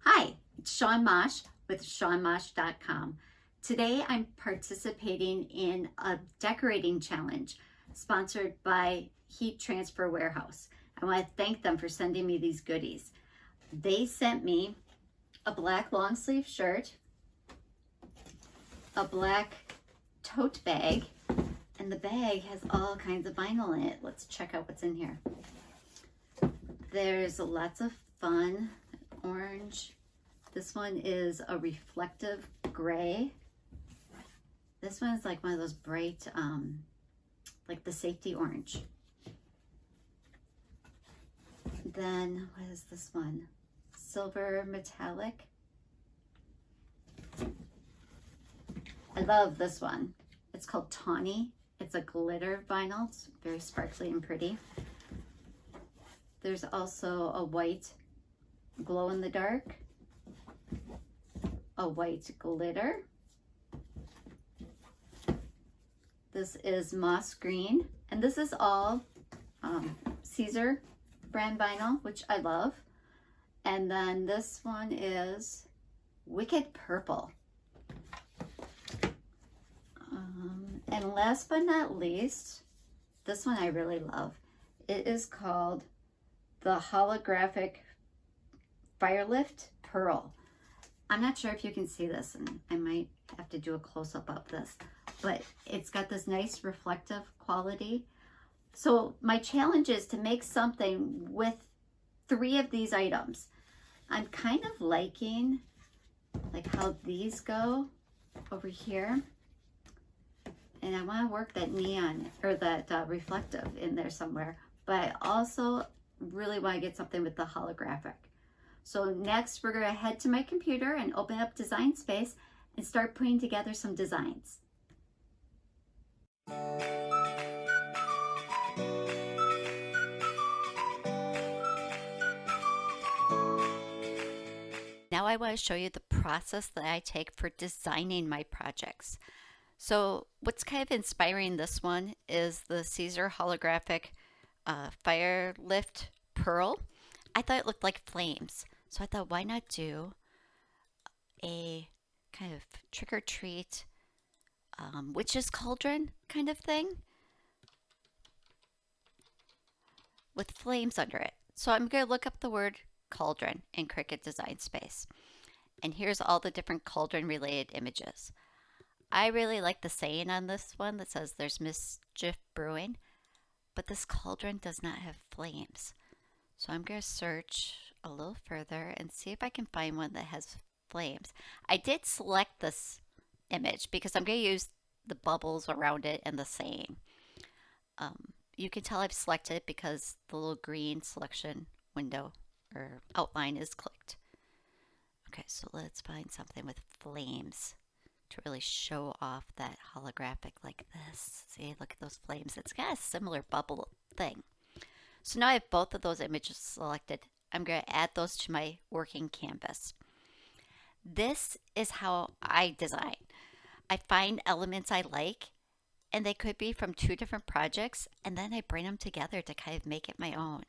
Hi, it's Shawn Mosh with ShawnMosh.com. Today I'm participating in a decorating challenge sponsored by Heat Transfer Warehouse. I want to thank them for sending me these goodies. They sent me a black long sleeve shirt, a black tote bag, and the bag has all kinds of vinyl in it. Let's check out what's in here. There's lots of fun orange. This one is a reflective gray. This one is like one of those bright, like the safety orange. Then, what is this one? Silver metallic. I love this one. It's called Tawny. It's a glitter vinyl. It's very sparkly and pretty. There's also a white glow in the dark, a white glitter. This is moss green, and this is all Siser brand vinyl, which I love. And then this one is Wicked Purple. And last but not least, this one I really love. It is called the Holographic Firelite Pearl. I'm not sure if you can see this, and I might have to do a close-up of this, but it's got this nice reflective quality. So my challenge is to make something with 3 of these items. I'm kind of liking like how these go over here, and I want to work that neon or that reflective in there somewhere, but I also really want to get something with the holographic. So next we're going to head to my computer and open up Design Space and start putting together some designs. Now I want to show you the process that I take for designing my projects. So what's kind of inspiring this one is the Siser Holographic Firelite Pearl. I thought it looked like flames. So I thought, why not do a kind of trick-or-treat witch's cauldron kind of thing with flames under it. So I'm going to look up the word cauldron in Cricut Design Space. And here's all the different cauldron related images. I really like the saying on this one that says there's mischief brewing, but this cauldron does not have flames. So I'm going to search a little further and see if I can find one that has flames. I did select this image because I'm going to use the bubbles around it and the saying. You can tell I've selected it because the little green selection window or outline is clicked. Okay, so let's find something with flames to really show off that holographic like this. See, look at those flames. It's got a similar bubble thing. So now I have both of those images selected. I'm going to add those to my working canvas. This is how I design. I find elements I like, and they could be from 2 different projects, and then I bring them together to kind of make it my own.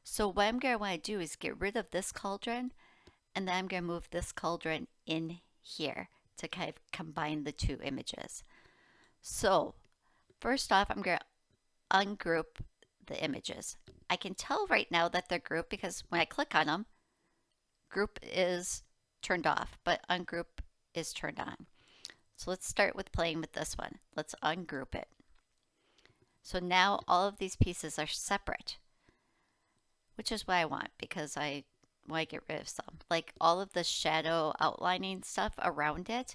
So what I'm going to want to do is get rid of this cauldron, and then I'm going to move this cauldron in here to kind of combine the 2 images. So first off, I'm going to ungroup the images. I can tell right now that they're grouped because when I click on them, group is turned off, but ungroup is turned on. So let's start with playing with this one. Let's ungroup it. So now all of these pieces are separate, which is what I want because I want to get rid of some. Like all of the shadow outlining stuff around it,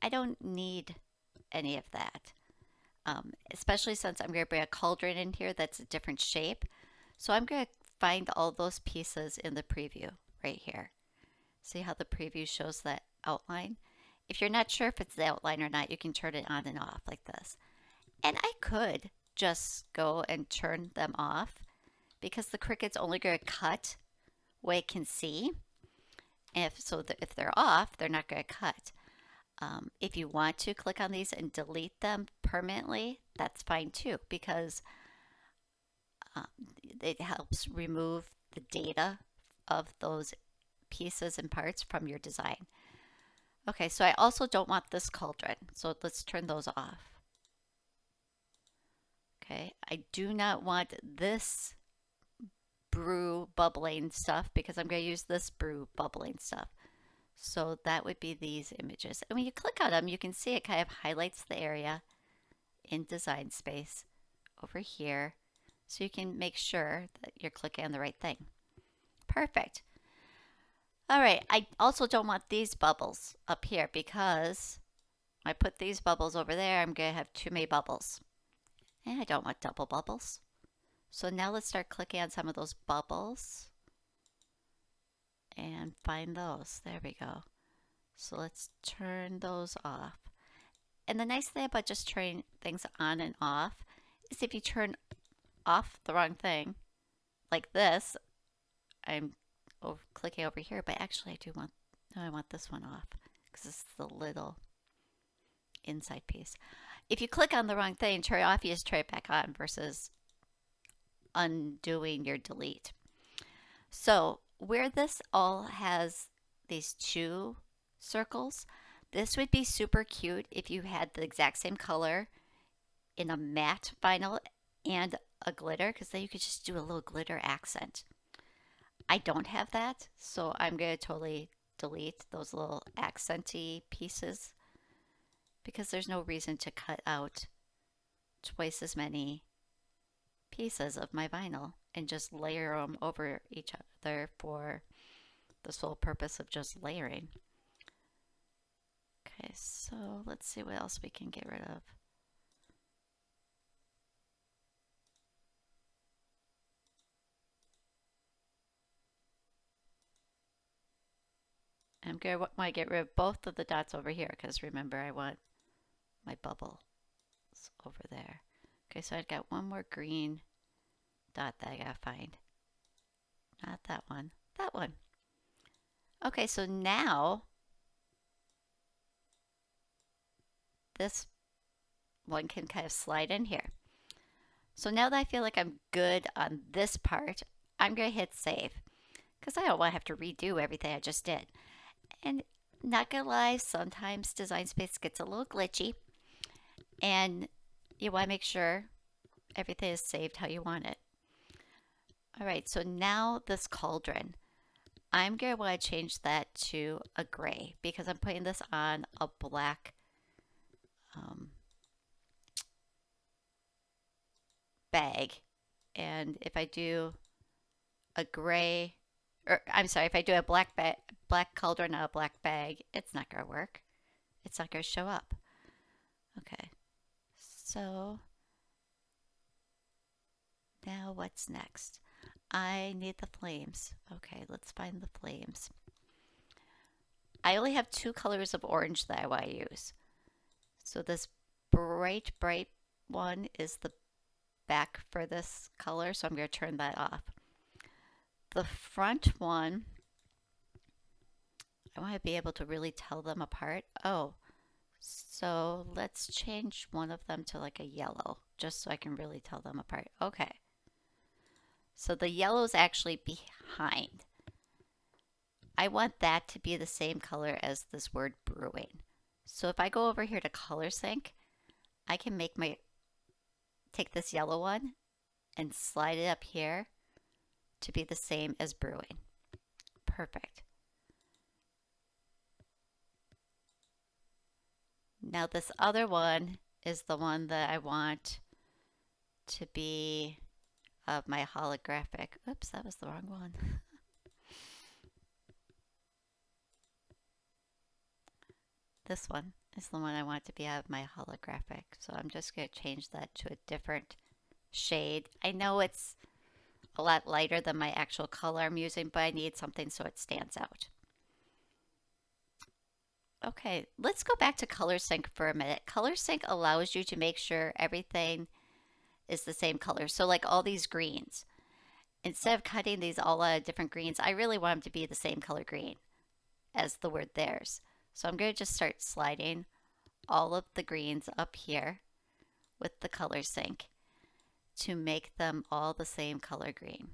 I don't need any of that. Especially since I'm going to bring a cauldron in here that's a different shape. So I'm going to find all those pieces in the preview right here. See how the preview shows that outline? If you're not sure if it's the outline or not, you can turn it on and off like this. And I could just go and turn them off because the Cricut's only going to cut what it can see. And if they're off, they're not going to cut. If you want to click on these and delete them permanently, that's fine too, because it helps remove the data of those pieces and parts from your design. Okay, so I also don't want this cauldron, so let's turn those off. Okay, I do not want this brew bubbling stuff because I'm going to use this brew bubbling stuff. So that would be these images. And when you click on them, you can see it kind of highlights the area in design space over here. So you can make sure that you're clicking on the right thing. Perfect. All right, I also don't want these bubbles up here because I put these bubbles over there, I'm going to have too many bubbles. And I don't want double bubbles. So now let's start clicking on some of those bubbles and find those. There we go. So let's turn those off. And the nice thing about just turning things on and off is if you turn off the wrong thing, like this, I'm clicking over here, but actually I do want, no, I want this one off because it's the little inside piece. If you click on the wrong thing, turn it off, you just turn it back on versus undoing your delete. So where this all has these two circles, this would be super cute if you had the exact same color in a matte vinyl and a glitter, because then you could just do a little glitter accent. I don't have that, so I'm going to totally delete those little accenty pieces because there's no reason to cut out twice as many pieces of my vinyl and just layer them over each other for the sole purpose of just layering. Okay, so let's see what else we can get rid of. I'm going to want to get rid of both of the dots over here because remember I want my bubbles over there. Okay, so I've got one more green dot that I gotta find. Not that one, that one. Okay, so now this one can kind of slide in here. So now that I feel like I'm good on this part, I'm going to hit save because I don't want to have to redo everything I just did. And not gonna lie, sometimes Design Space gets a little glitchy and you want to make sure everything is saved how you want it. All right, so now this cauldron, I'm going to want to change that to a gray because I'm putting this on a black bag. And if I do a gray, or I'm sorry, if I do a black cauldron on a black bag, it's not going to work. It's not going to show up. Okay, so now what's next? I need the flames. Okay, let's find the flames. I only have two colors of orange that I want to use. So this bright one is the back for this color, so I'm going to turn that off. The front one, I want to be able to really tell them apart. Oh, so let's change one of them to like a yellow, just so I can really tell them apart. Okay. So the yellow is actually behind. I want that to be the same color as this word brewing. So if I go over here to color sync, I can take this yellow one and slide it up here to be the same as brewing. Perfect. Now this other one is the one that I want to be of my holographic. Oops, that was the wrong one. This one is the one I want to be out of my holographic. So I'm just going to change that to a different shade. I know it's a lot lighter than my actual color I'm using, but I need something so it stands out. Okay, let's go back to Color Sync for a minute. Color Sync allows you to make sure everything is the same color. So like all these greens, instead of cutting these all out of different greens, I really want them to be the same color green as the word theirs. So I'm going to just start sliding all of the greens up here with the Color Sync to make them all the same color green.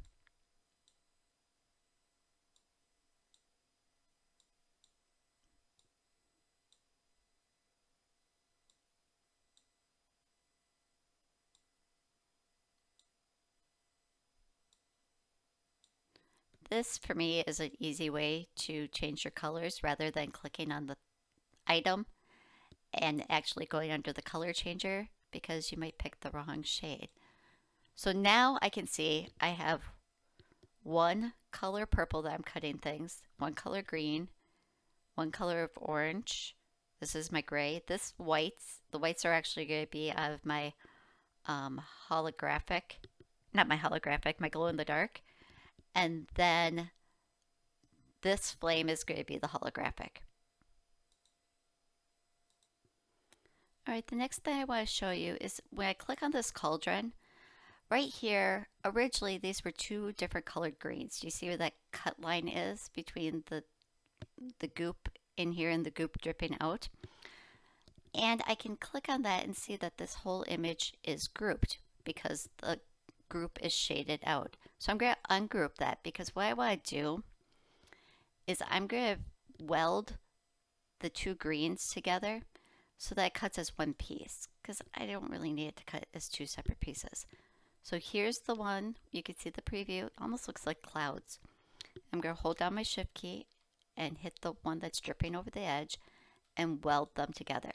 This for me is an easy way to change your colors rather than clicking on the item and actually going under the color changer because you might pick the wrong shade. So now I can see I have one color purple that I'm cutting things, one color green, one color of orange. This is my gray. This whites, the whites are actually going to be out of my holographic, not my holographic, my glow in the dark. And then this flame is going to be the holographic. All right, the next thing I want to show you is when I click on this cauldron, right here, originally these were two different colored greens. Do you see where that cut line is between the goop in here and the goop dripping out? And I can click on that and see that this whole image is grouped because the group is shaded out. So I'm going to ungroup that because what I want to do is I'm going to weld the two greens together so that it cuts as one piece because I don't really need it to cut as two separate pieces. So here's the one, you can see the preview, it almost looks like clouds. I'm going to hold down my shift key and hit the one that's dripping over the edge and weld them together.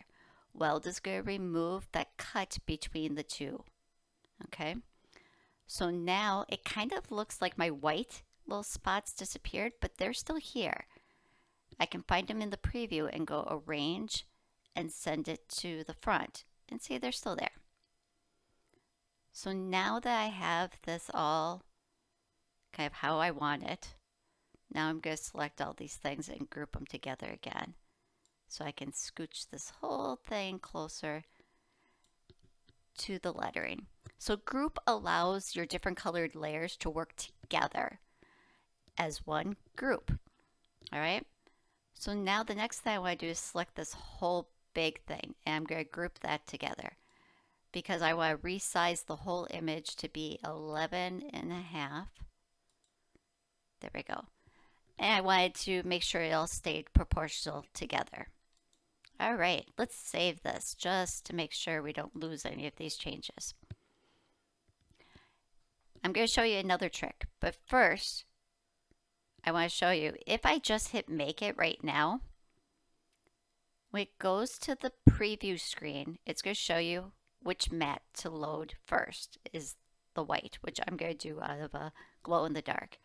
Weld is going to remove that cut between the two. Okay, so now it kind of looks like my white little spots disappeared, but they're still here. I can find them in the preview and go arrange and send it to the front and see they're still there. So now that I have this all kind of how I want it, now I'm going to select all these things and group them together again. So I can scooch this whole thing closer to the lettering. So group allows your different colored layers to work together as one group. All right. So now the next thing I want to do is select this whole big thing and I'm going to group that together because I want to resize the whole image to be 11.5. There we go. And I wanted to make sure it all stayed proportional together. All right, let's save this just to make sure we don't lose any of these changes. I'm going to show you another trick, but first I want to show you if I just hit make it right now, when it goes to the preview screen, it's going to show you which matte to load first is the white, which I'm going to do out of a glow in the dark.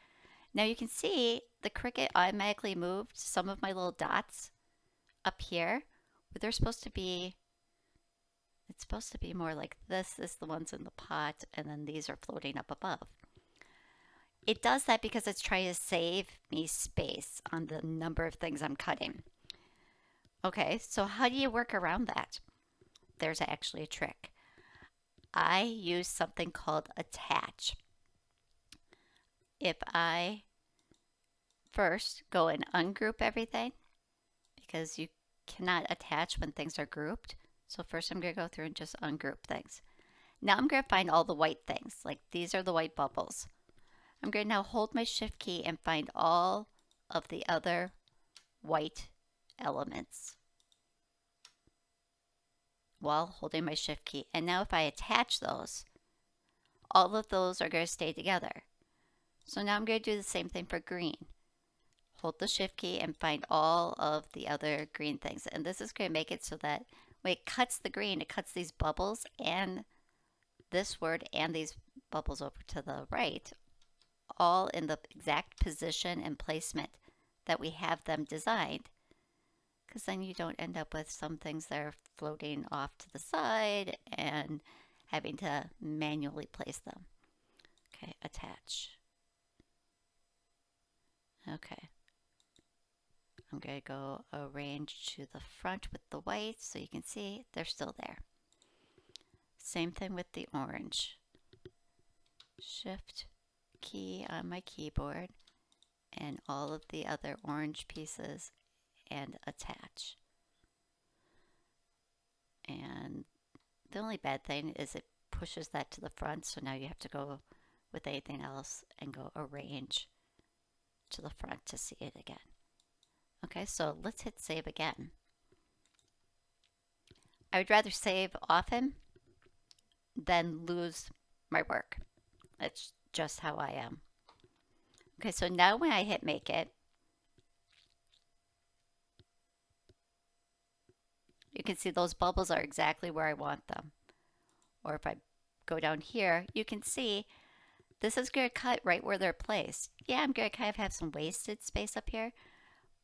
Now you can see the Cricut automatically moved some of my little dots up here. But they're supposed to be, it's supposed to be more like this is the ones in the pot and then these are floating up above. It does that because it's trying to save me space on the number of things I'm cutting. Okay, so how do you work around that? There's actually a trick. I use something called attach. If I first go and ungroup everything, because you cannot attach when things are grouped. So first I'm going to go through and just ungroup things. Now I'm going to find all the white things, like these are the white bubbles. I'm going to now hold my shift key and find all of the other white elements while holding my shift key. And now if I attach those, all of those are going to stay together. So now I'm going to do the same thing for green. Hold the shift key and find all of the other green things. And this is going to make it so that when it cuts the green, it cuts these bubbles and this word and these bubbles over to the right, all in the exact position and placement that we have them designed. Because then you don't end up with some things that are floating off to the side and having to manually place them. Okay, attach. Okay. I'm going to go arrange to the front with the white so you can see they're still there. Same thing with the orange. Shift key on my keyboard and all of the other orange pieces and attach. And the only bad thing is it pushes that to the front, so now you have to go with anything else and go arrange to the front to see it again. Okay, so let's hit save again. I would rather save often than lose my work. It's just how I am. Okay, so now when I hit make it, you can see those bubbles are exactly where I want them. Or if I go down here, you can see this is going to cut right where they're placed. Yeah, I'm going to kind of have some wasted space up here,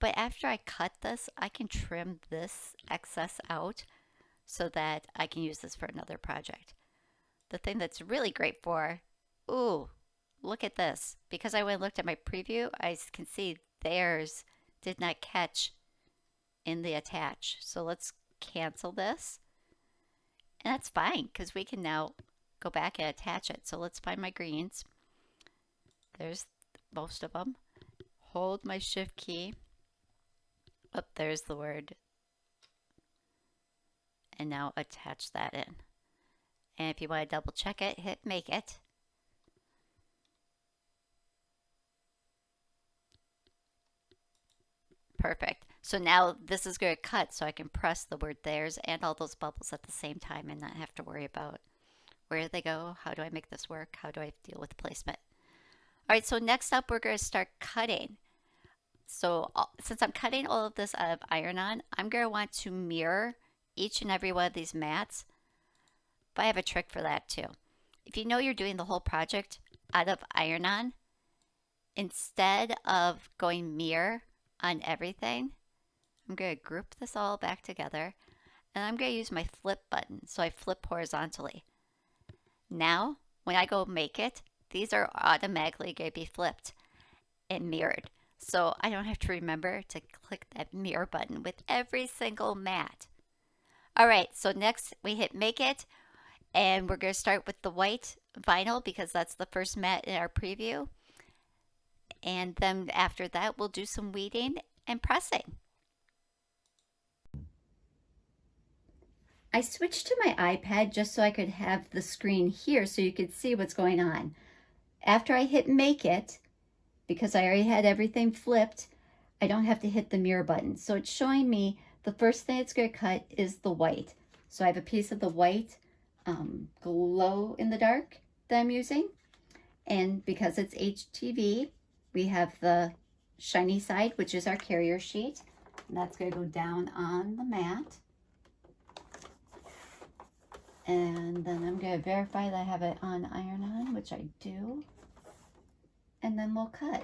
but after I cut this, I can trim this excess out so that I can use this for another project. The thing that's really great for, ooh, look at this. Because I went and looked at my preview, I can see theirs did not catch in the attach. So let's cancel this. And that's fine because we can now go back and attach it. So let's find my greens. There's most of them. Hold my shift key. Oh, there's the word. And now attach that in. And if you want to double check it, hit make it. Perfect. So now this is going to cut so I can press the word theirs and all those bubbles at the same time and not have to worry about where do they go, how do I make this work, how do I deal with placement. All right, so next up we're going to start cutting. So since I'm cutting all of this out of iron-on, I'm going to want to mirror each and every one of these mats. But I have a trick for that too. If you know you're doing the whole project out of iron-on, instead of going mirror on everything, I'm going to group this all back together and I'm going to use my flip button so I flip horizontally. Now, when I go make it, these are automatically going to be flipped and mirrored. So I don't have to remember to click that mirror button with every single mat. All right, so next we hit make it and we're going to start with the white vinyl because that's the first mat in our preview. And then after that, we'll do some weeding and pressing. I switched to my iPad just so I could have the screen here so you could see what's going on. After I hit make it, because I already had everything flipped, I don't have to hit the mirror button. So it's showing me the first thing it's going to cut is the white. So I have a piece of the white glow in the dark that I'm using. And because it's HTV, we have the shiny side, which is our carrier sheet. And that's going to go down on the mat. And then I'm going to verify that I have it on iron-on, which I do. And then we'll cut.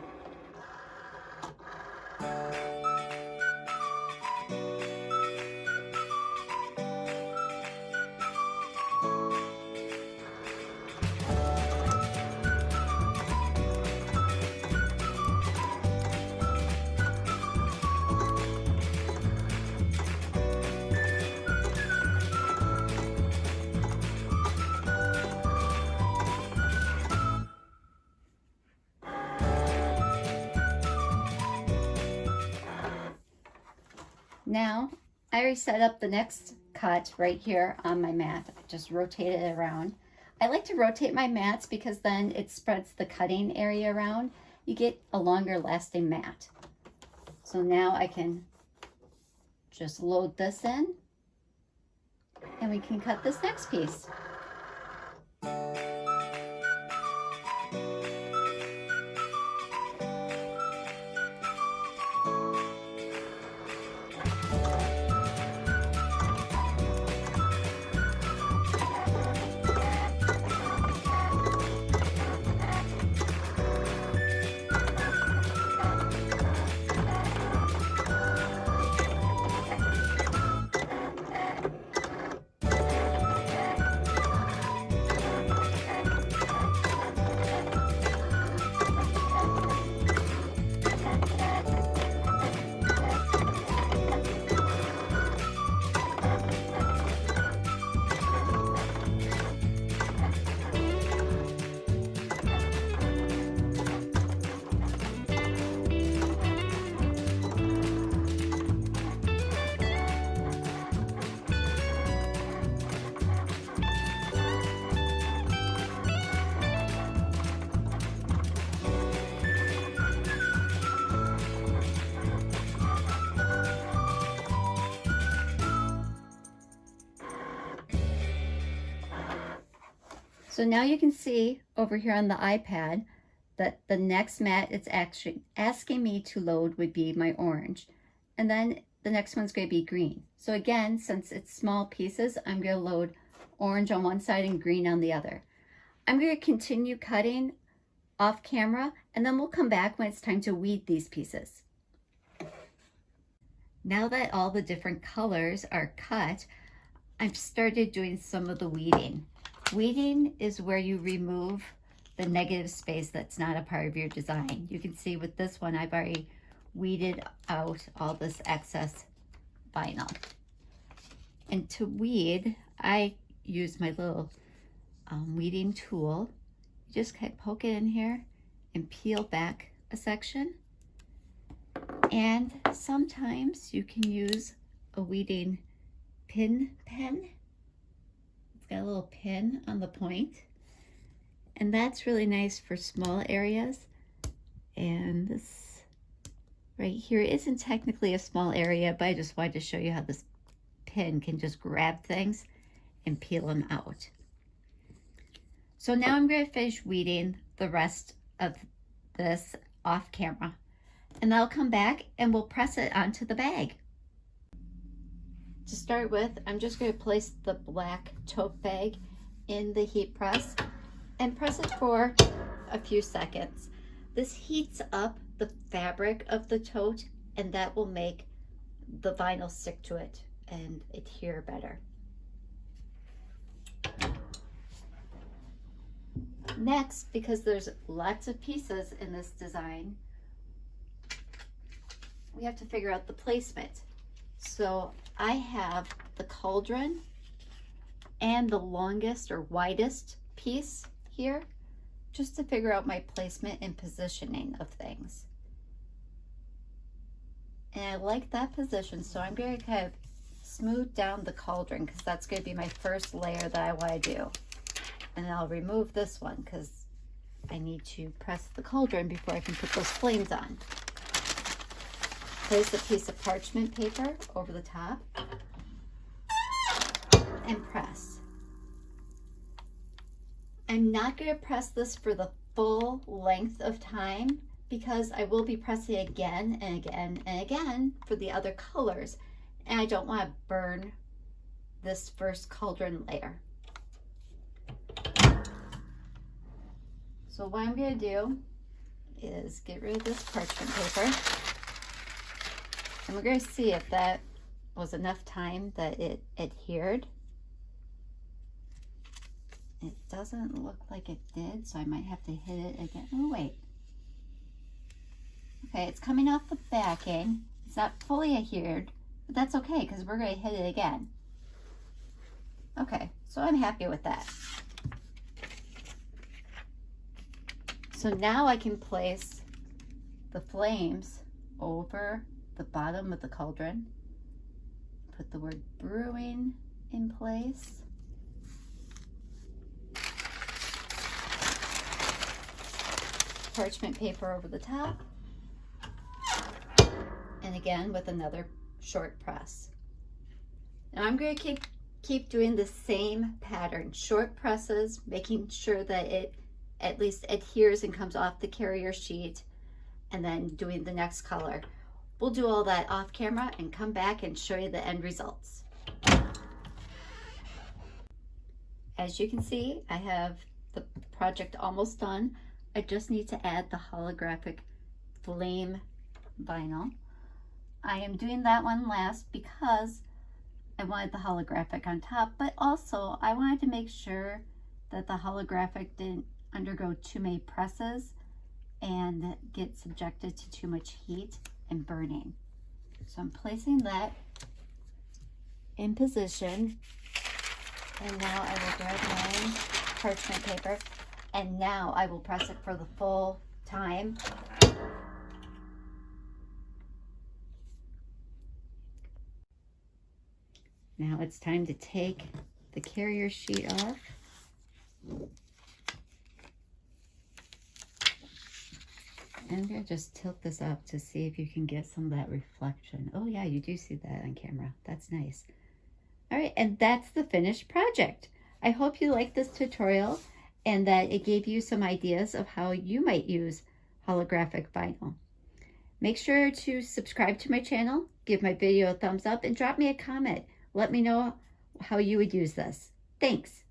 Now, I already set up the next cut right here on my mat. I just rotate it around. I like to rotate my mats because then it spreads the cutting area around. You get a longer lasting mat. So now I can just load this in and we can cut this next piece. So now you can see over here on the iPad, that the next mat it's actually asking me to load would be my orange. And then the next one's going to be green. So again, since it's small pieces, I'm going to load orange on one side and green on the other. I'm going to continue cutting off camera, and then we'll come back when it's time to weed these pieces. Now that all the different colors are cut, I've started doing some of the weeding. Weeding is where you remove the negative space that's not a part of your design. You can see with this one, I've already weeded out all this excess vinyl. And to weed, I use my little weeding tool. You just kind of poke it in here and peel back a section. And sometimes you can use a weeding pen. It's got a little pin on the point. And that's really nice for small areas. And this right here isn't technically a small area, but I just wanted to show you how this pin can just grab things and peel them out. So now I'm going to finish weeding the rest of this off camera. And I'll come back and we'll press it onto the bag. To start with, I'm just going to place the black tote bag in the heat press and press it for a few seconds. This heats up the fabric of the tote, and that will make the vinyl stick to it and adhere better. Next, because there's lots of pieces in this design, we have to figure out the placement. So I have the cauldron and the longest or widest piece here, just to figure out my placement and positioning of things. And I like that position, so I'm going to kind of smooth down the cauldron because that's going to be my first layer that I want to do. And I'll remove this one because I need to press the cauldron before I can put those flames on. Place a piece of parchment paper over the top and press. I'm not going to press this for the full length of time because I will be pressing again and again and again for the other colors, and I don't want to burn this first cauldron layer. So what I'm going to do is get rid of this parchment paper, and we're going to see if that was enough time that it adhered. It doesn't look like it did, so I might have to hit it again. Oh, wait. Okay, it's coming off the backing. It's not fully adhered, but that's okay because we're going to hit it again. Okay, so I'm happy with that. So now I can place the flames over the bottom of the cauldron. Put the word brewing in place. Parchment paper over the top. And again with another short press. Now I'm going to keep doing the same pattern. Short presses, making sure that it at least adheres and comes off the carrier sheet, and then doing the next color. We'll do all that off camera and come back and show you the end results. As you can see, I have the project almost done. I just need to add the holographic flame vinyl. I am doing that one last because I wanted the holographic on top, but also I wanted to make sure that the holographic didn't undergo too many presses and get subjected to too much heat and burning. So I'm placing that in position, and now I will grab my parchment paper, and now I will press it for the full time. Now it's time to take the carrier sheet off. And I'm going to just tilt this up to see if you can get some of that reflection. Oh yeah, you do see that on camera. That's nice. All right, and that's the finished project. I hope you like this tutorial, and that it gave you some ideas of how you might use holographic vinyl. Make sure to subscribe to my channel, give my video a thumbs up, and drop me a comment. Let me know how you would use this. Thanks.